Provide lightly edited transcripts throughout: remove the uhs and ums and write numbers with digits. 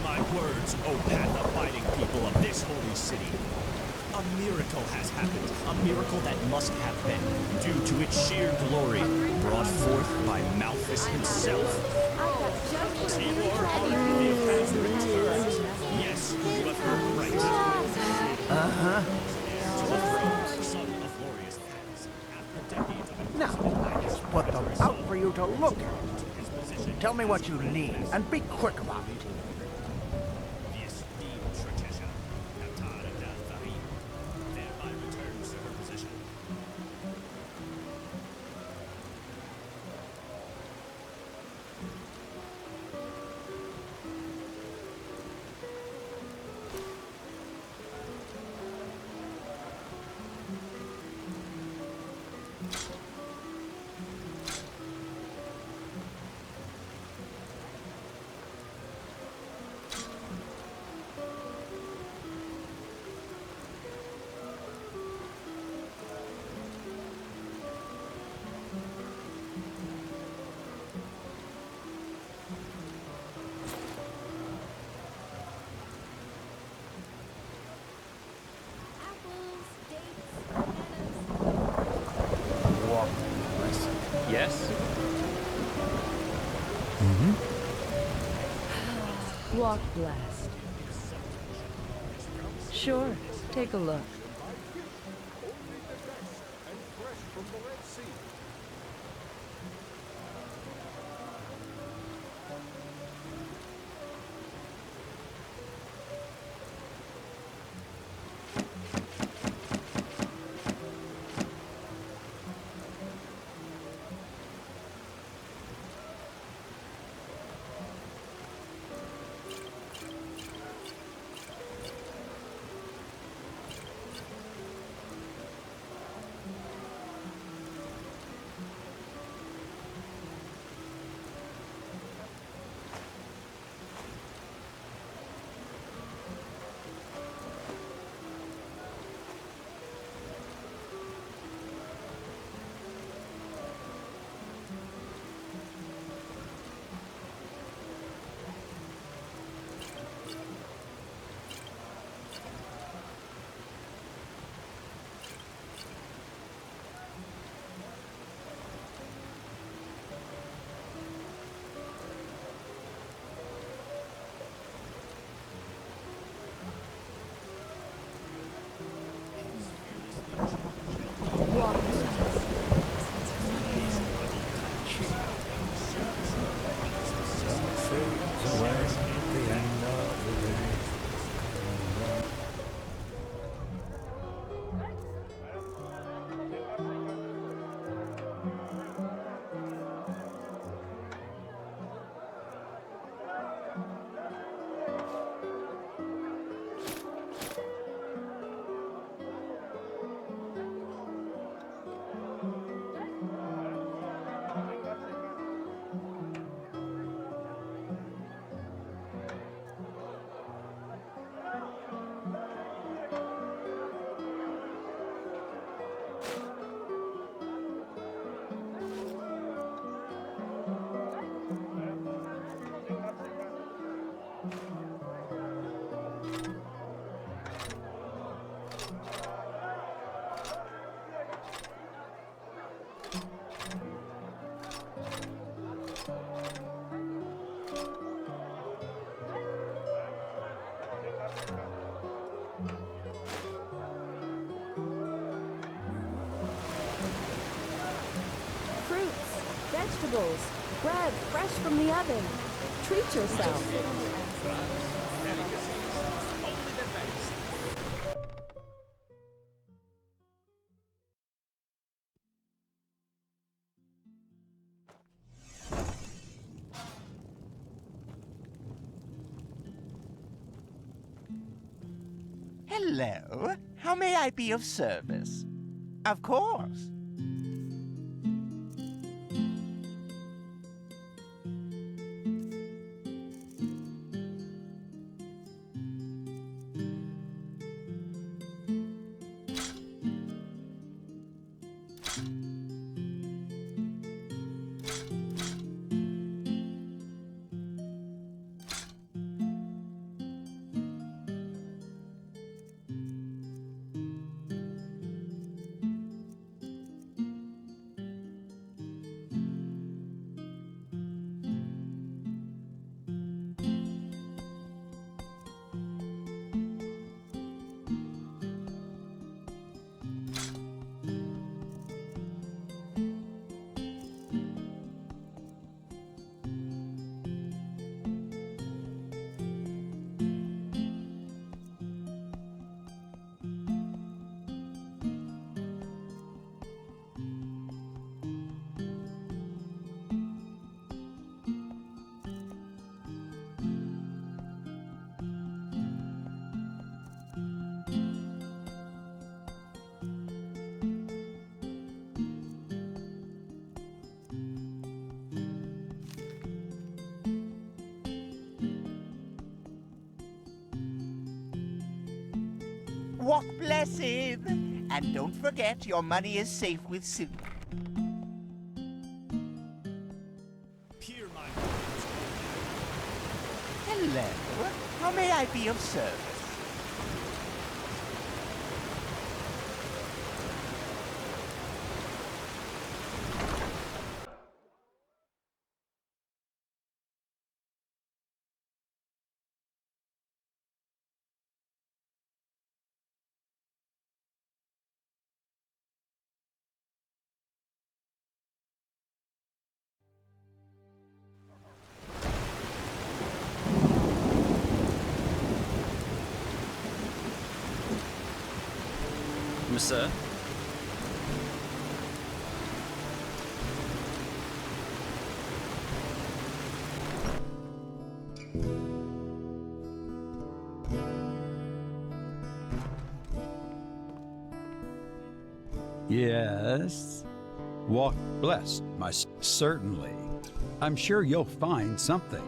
my words, O path-abiding people of this holy city. A miracle has happened, a miracle that must have been, due to its sheer glory, brought forth by Malthus himself. Timor Army has returned. Yes, you have heard right. To the throne, son of glorious hands, after decades of Now, I just put them out for you to look at. Tell me what you need, and be quick about it. the esteemed Tretisha, Captain Dalvari, thereby returns to her position. Yes? Walk blast. Sure, take a look. Walk blast. Fruits, vegetables, bread fresh from the oven. Treat yourself. Hello, how may I be of service? Of course. Walk blessed. And don't forget, your money is safe with Sue. Hear my Hello. How may I be of service? Sir? Yes. Walk blessed, certainly. I'm sure you'll find something.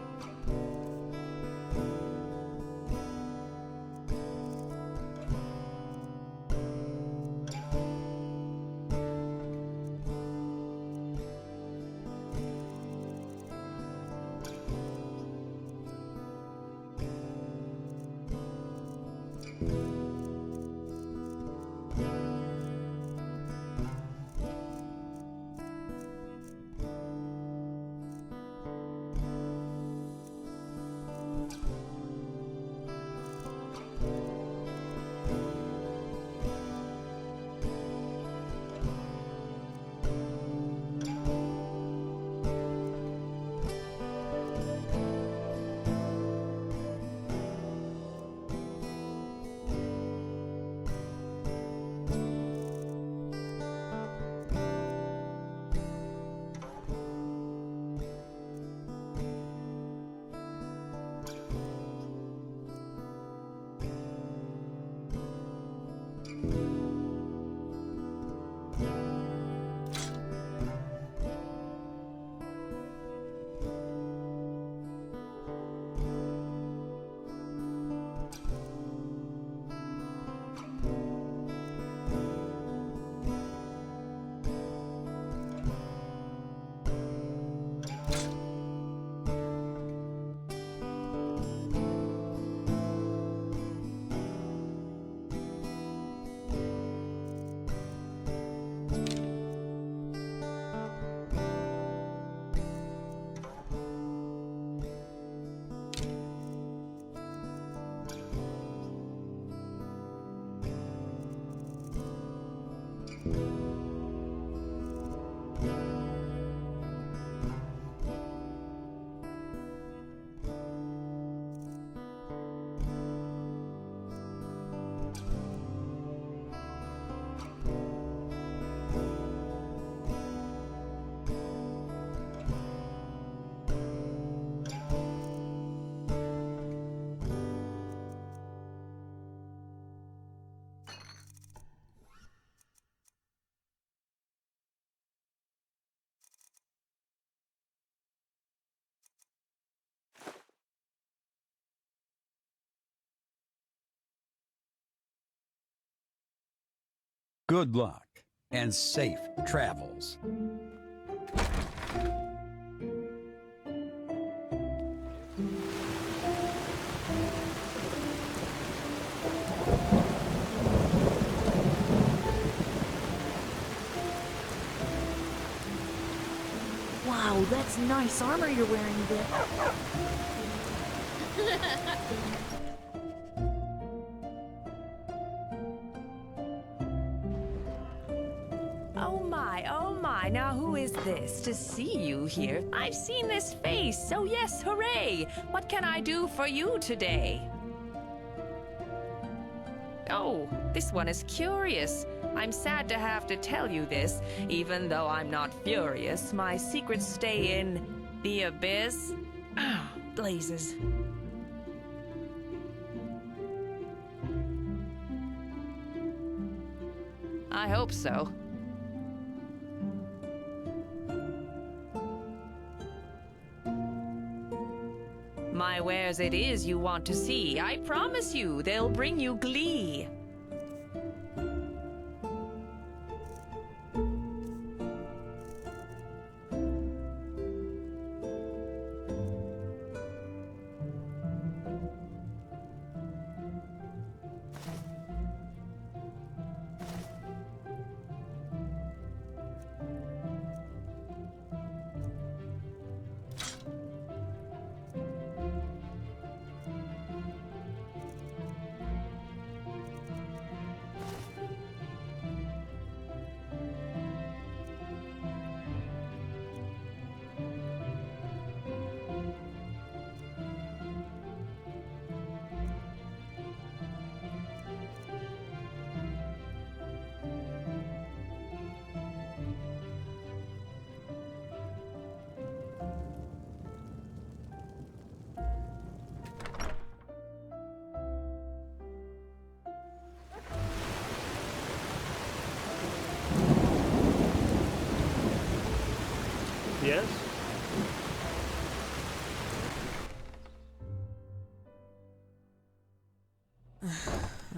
Good luck and safe travels. Wow, that's nice armor you're wearing, Vic. Oh my, now who is this? To see you here. I've seen this face, so yes, hooray! What can I do for you today? Oh, this one is curious. I'm sad to have to tell you this, even though I'm not furious. My secrets stay in the abyss. Ah, blazes. I hope so. My wares it is you want to see. I promise you, they'll bring you glee.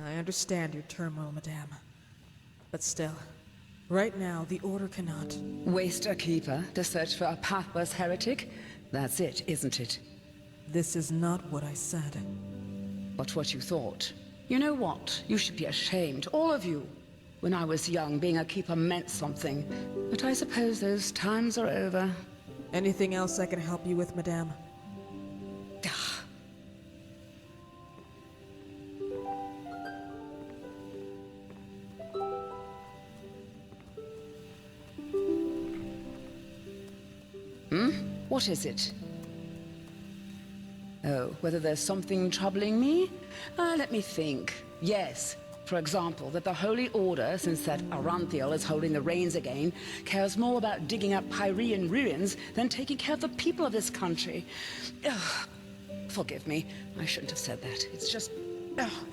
I understand your turmoil, madame. But still, right now, the Order cannot... Waste a keeper to search for a pathless heretic? That's it, isn't it? This is not what I said. But what you thought. You know what? You should be ashamed, all of you. When I was young, being a keeper meant something. But I suppose those times are over. Anything else I can help you with, madame? What is it? Oh, whether there's something troubling me? Let me think. Yes. For example, that the Holy Order, since that Aranthiel is holding the reins again, cares more about digging up Pyrean ruins than taking care of the people of this country. Ugh. Forgive me. I shouldn't have said that. It's just...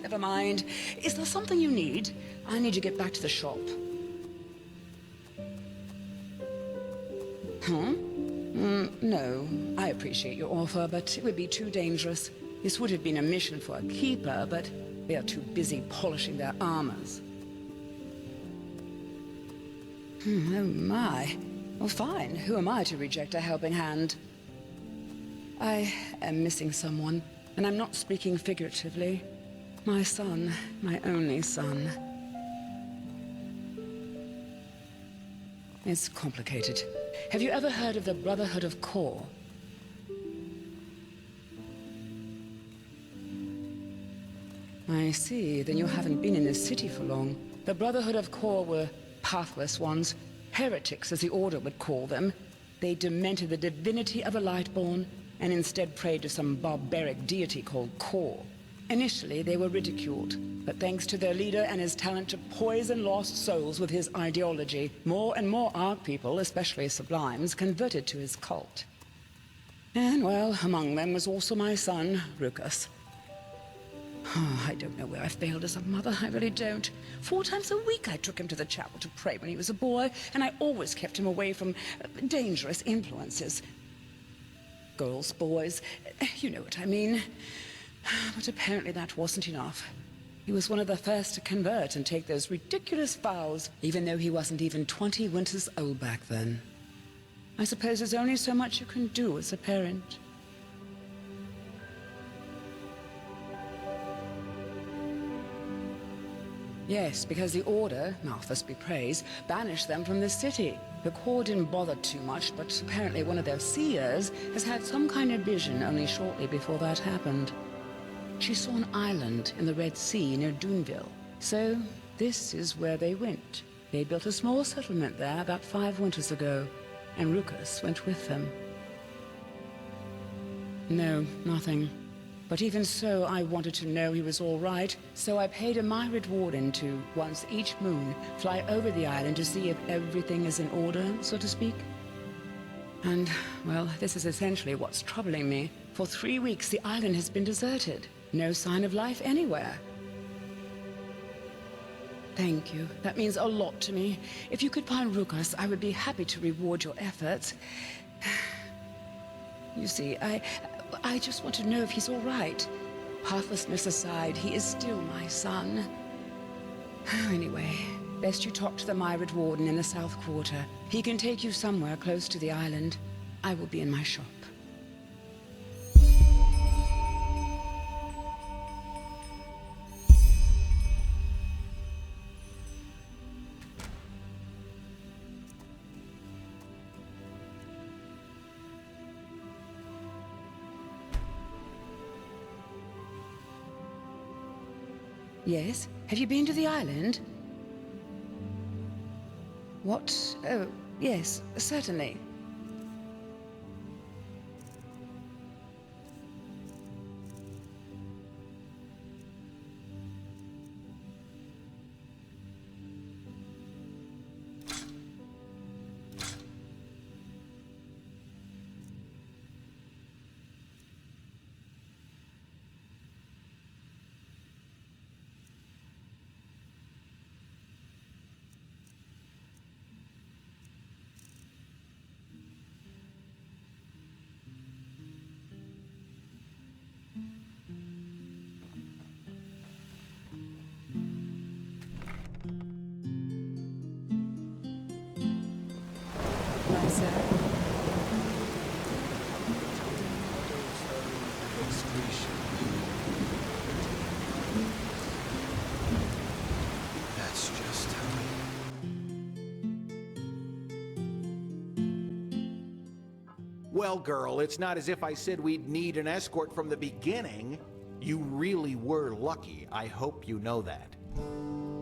never mind. Is there something you need? I need to get back to the shop. Huh? No, I appreciate your offer, but it would be too dangerous. This would have been a mission for a keeper, but they are too busy polishing their armors. Oh my. Well, fine. Who am I to reject a helping hand? I am missing someone, and I'm not speaking figuratively. My son, my only son. It's complicated. Have you ever heard of the Brotherhood of Kor? I see. Then you haven't been in this city for long. The Brotherhood of Kor were pathless ones. Heretics, as the Order would call them. They demented the divinity of the Lightborn and instead prayed to some barbaric deity called Kor. Initially, they were ridiculed, but thanks to their leader and his talent to poison lost souls with his ideology, more and more Ark people, especially Sublimes, converted to his cult. And, well, among them was also my son, Rukas. Oh, I don't know where I failed as a mother, I really don't. 4 times a week I took him to the chapel to pray when he was a boy, and I always kept him away from dangerous influences. Girls, boys, you know what I mean. But apparently that wasn't enough. He was one of the first to convert and take those ridiculous vows, even though he wasn't even 20 winters old back then. I suppose there's only so much you can do as a parent. Yes, because the Order, Malthus be praised, banished them from the city. The Kor didn't bother too much, but apparently one of their seers has had some kind of vision only shortly before that happened. She saw an island in the Red Sea near Duneville. So, this is where they went. They built a small settlement there about 5 winters ago, and Rukas went with them. No, nothing. But even so, I wanted to know he was all right, so I paid a myriad warden to, once each moon, fly over the island to see if everything is in order, so to speak. And, well, this is essentially what's troubling me. For 3 weeks, the island has been deserted. No sign of life anywhere. Thank you. That means a lot to me. If you could find Rukas, I would be happy to reward your efforts. You see, I just want to know if he's all right. Pathlessness aside, he is still my son. Anyway, best you talk to the myriad warden in the South Quarter. He can take you somewhere close to the island. I will be in my shop. Yes? Have you been to the island? What? Oh, yes, certainly. Well, girl, it's not as if I said we'd need an escort from the beginning. You really were lucky. I hope you know that.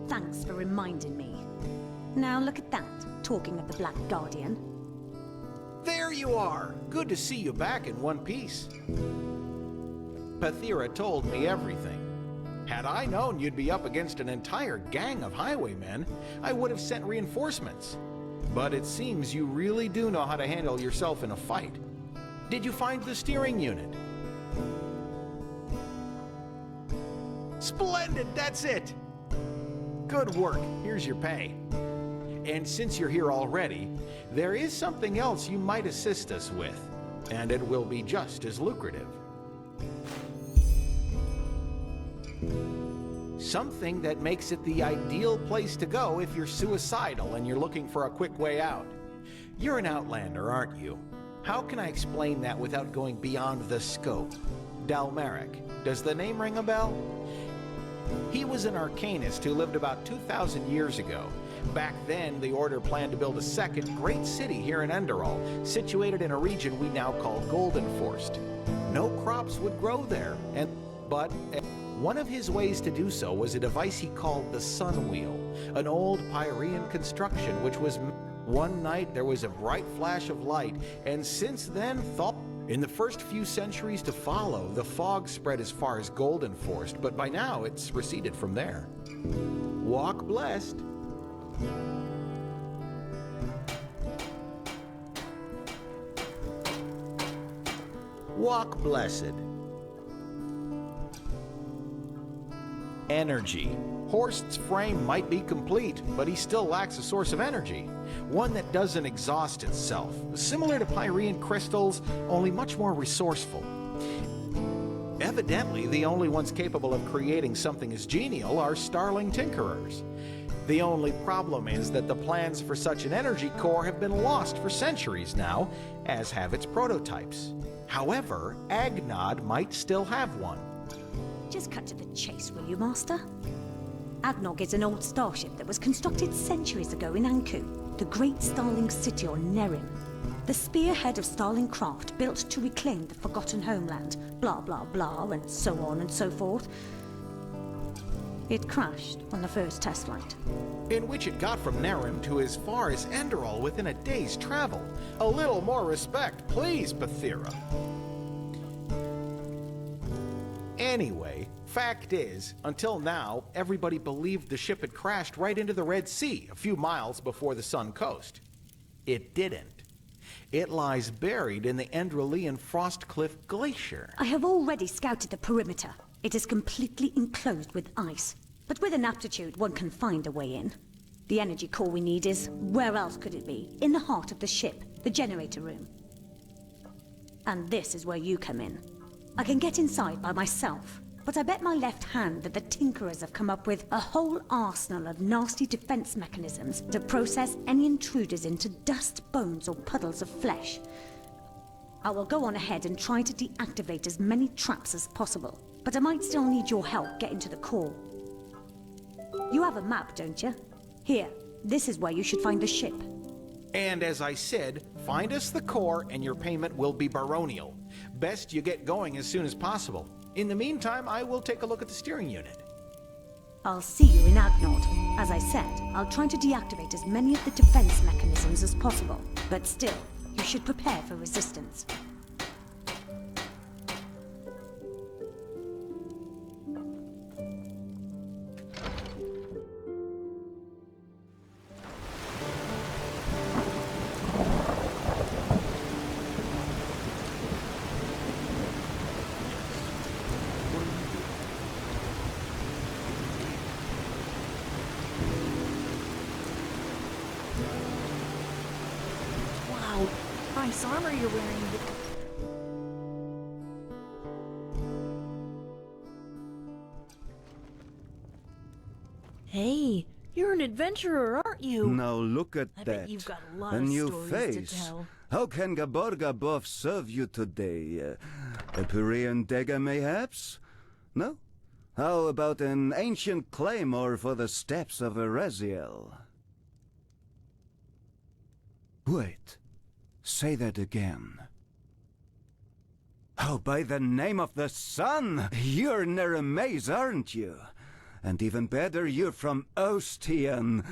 Thanks for reminding me. Now look at that, talking of the Black Guardian. There you are! Good to see you back in one piece. Pathira told me everything. Had I known you'd be up against an entire gang of highwaymen, I would have sent reinforcements. But it seems you really do know how to handle yourself in a fight. Did you find the steering unit? Splendid, that's it! Good work, here's your pay. And since you're here already, there is something else you might assist us with, and it will be just as lucrative. Something that makes it the ideal place to go if you're suicidal and you're looking for a quick way out. You're an outlander, aren't you? How can I explain that without going beyond the scope? Dalmeric, does the name ring a bell? He was an arcanist who lived about 2,000 years ago. Back then, the Order planned to build a second great city here in Enderal, situated in a region we now call Goldenforst. No crops would grow there, but one of his ways to do so was a device he called the Sun Wheel, an old Pyrean construction which was... One night there was a bright flash of light, and since then, in the first few centuries to follow, the fog spread as far as Goldenforst, but by now it's receded from there. Walk blessed. Walk blessed. Energy. Horst's frame might be complete, but he still lacks a source of energy. One that doesn't exhaust itself. Similar to Pyrean crystals, only much more resourceful. Evidently, the only ones capable of creating something as genial are starling tinkerers. The only problem is that the plans for such an energy core have been lost for centuries now, as have its prototypes. However, Agnod might still have one. Just cut to the chase, will you, Master? Agnog is an old starship that was constructed centuries ago in Anku, the great Starling city on Nerim. The spearhead of Starling craft built to reclaim the forgotten homeland, blah blah blah, and so on and so forth. It crashed on the first test flight. In which it got from Nerim to as far as Enderal within a day's travel. A little more respect, please, Pathira. Anyway, fact is, until now, everybody believed the ship had crashed right into the Red Sea, a few miles before the Sun coast. It didn't. It lies buried in the Enderalian Frostcliff Glacier. I have already scouted the perimeter. It is completely enclosed with ice. But with an aptitude, one can find a way in. The energy core we need is, where else could it be? In the heart of the ship, the generator room. And this is where you come in. I can get inside by myself, but I bet my left hand that the Tinkerers have come up with a whole arsenal of nasty defense mechanisms to process any intruders into dust, bones, or puddles of flesh. I will go on ahead and try to deactivate as many traps as possible, but I might still need your help getting to the core. You have a map, don't you? Here, this is where you should find the ship. And as I said, find us the core and your payment will be baronial. Best you get going as soon as possible. In the meantime, I will take a look at the steering unit. I'll see you in Agnod. As I said, I'll try to deactivate as many of the defense mechanisms as possible. But still, you should prepare for resistance. Nice armor you're wearing. Hey, you're an adventurer, aren't you? Now look at I that. bet you've got a lot a of new stories face. to tell. How can Gaborgabov serve you today? A Pyrean dagger, mayhaps? No? How about an ancient claymore for the steppes of Ereziel? Wait. Say that again. Oh, by the name of the sun! You're near a maze, aren't you? And even better, you're from Ostian.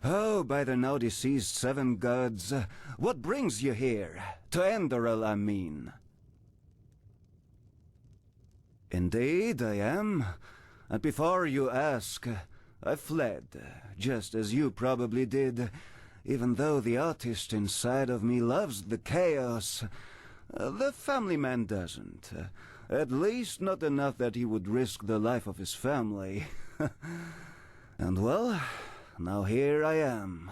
Oh, by the now deceased seven gods, what brings you here? To Enderal, I mean. Indeed, I am. And before you ask, I fled, just as you probably did, even though the artist inside of me loves the chaos. The family man doesn't. At least not enough that he would risk the life of his family. And well, now here I am.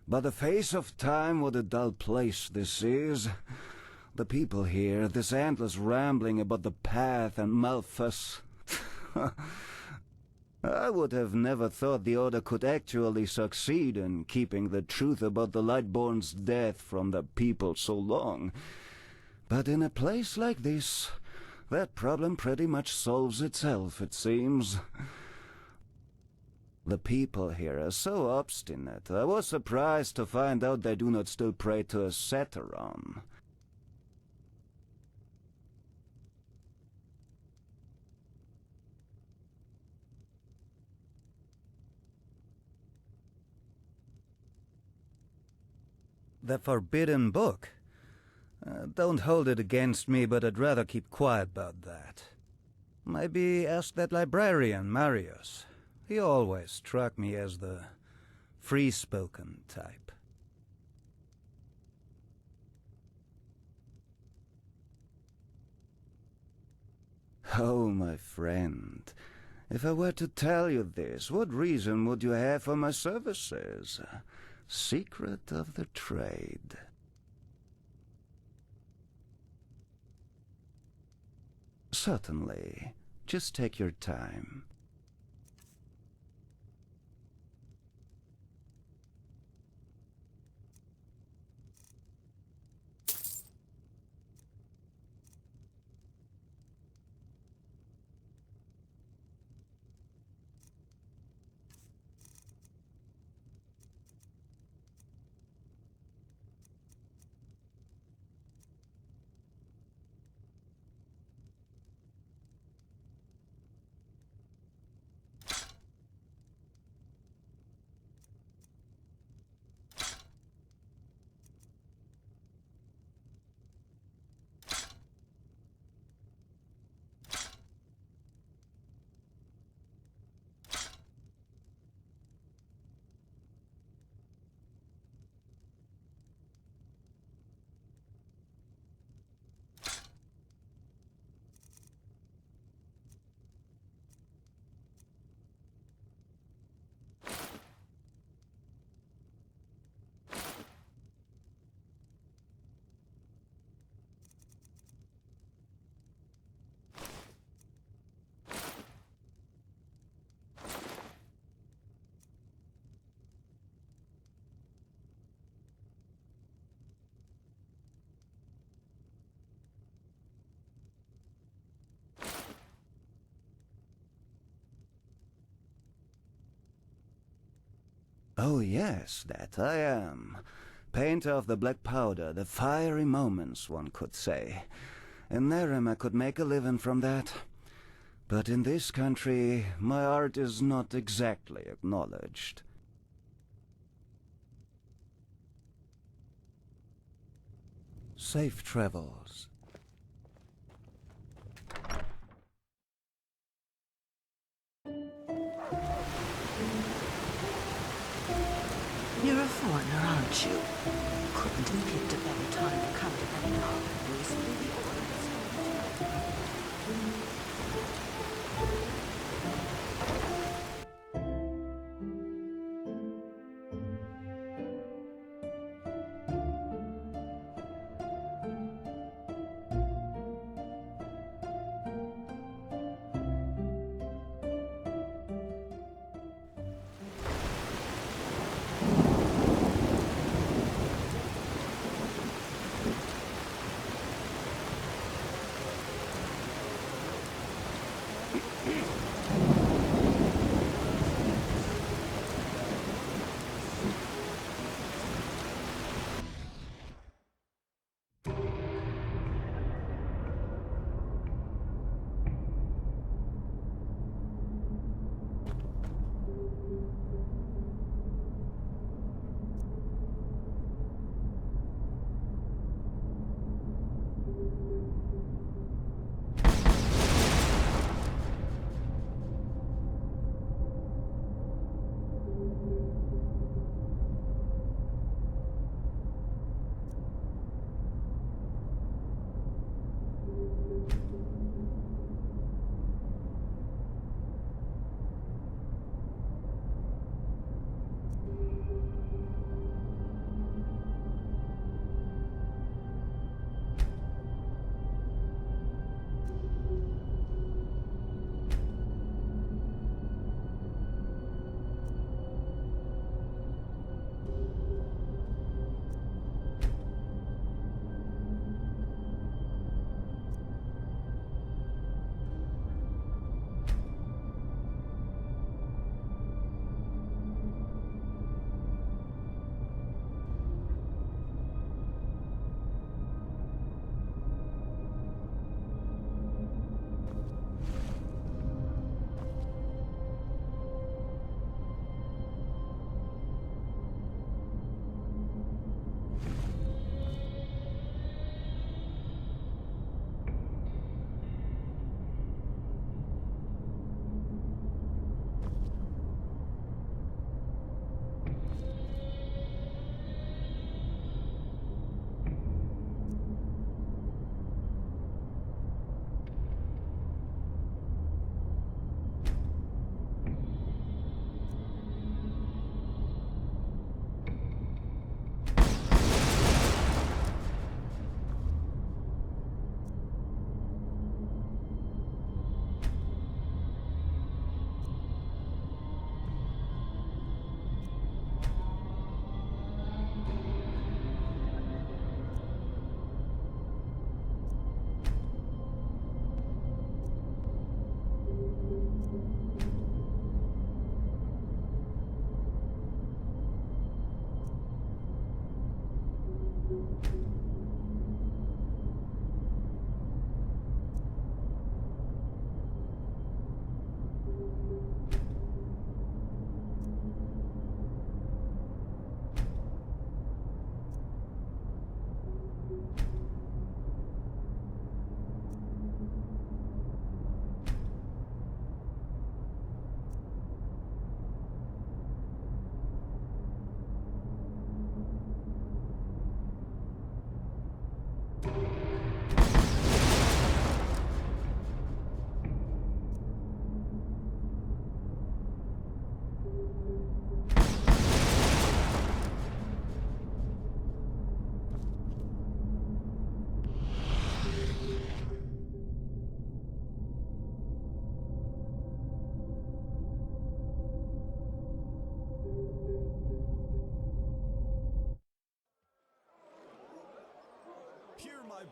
By the face of time, what a dull place this is. The people here, this endless rambling about the path and Malthus. I would have never thought the Order could actually succeed in keeping the truth about the Lightborn's death from the people so long. But in a place like this, that problem pretty much solves itself, it seems. The people here are so obstinate. I was surprised to find out they do not still pray to a Satyron. The forbidden book? Don't hold it against me, but I'd rather keep quiet about that. Maybe ask that librarian, Marius. He always struck me as the free-spoken type. Oh, my friend, if I were to tell you this, what reason would you have for my services? Secret of the trade. Certainly. Just take your time. Oh yes, that I am. Painter of the black powder, the fiery moments, one could say. In Nerem I could make a living from that. But in this country, my art is not exactly acknowledged. Safe travels. You're a foreigner, aren't you? Couldn't have picked a better time to come to Enderal. Recently the Order has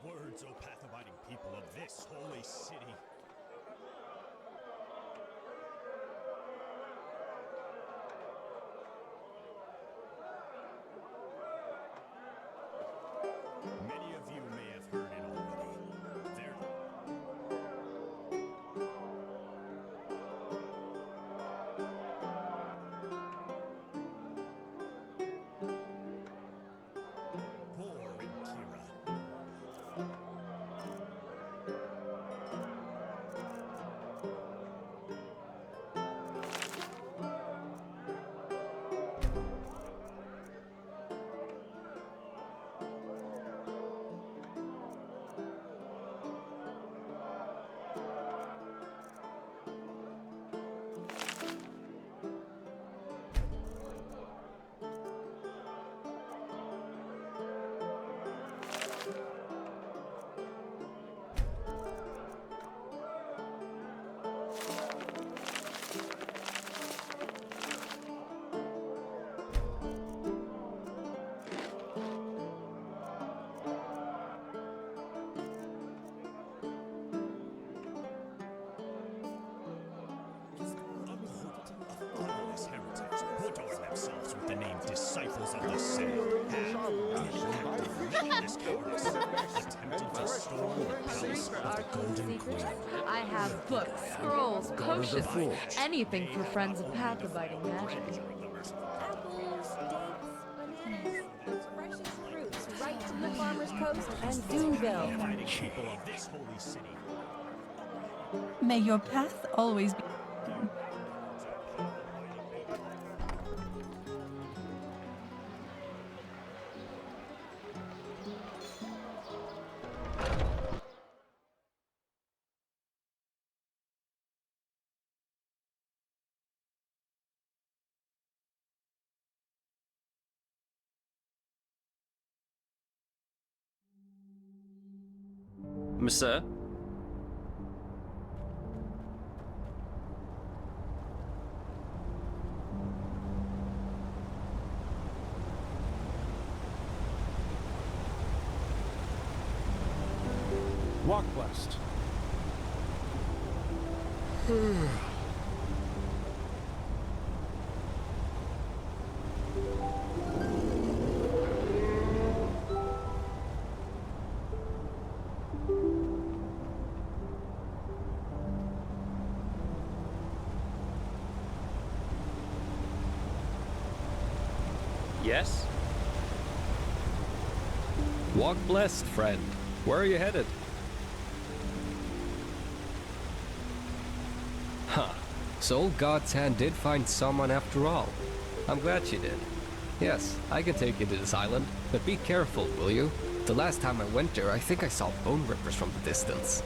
words, O path-abiding people of this holy city. Many of you may have heard it already. War in Kira. Themselves with the name Disciples of the City attempted to storm the palace of the Golden Queen. I have books, scrolls, potions, anything for friends of path-abiding magic. Apples, dates, bananas, freshest fruits right from the Farmer's Coast and Doonville. People of this holy city. May your path always be. Monsieur? Walk blessed. Yes? Walk blessed, friend. Where are you headed? Huh. So old God's hand did find someone after all. I'm glad she did. Yes, I can take you to this island, but be careful, will you? The last time I went there, I think I saw bone rippers from the distance.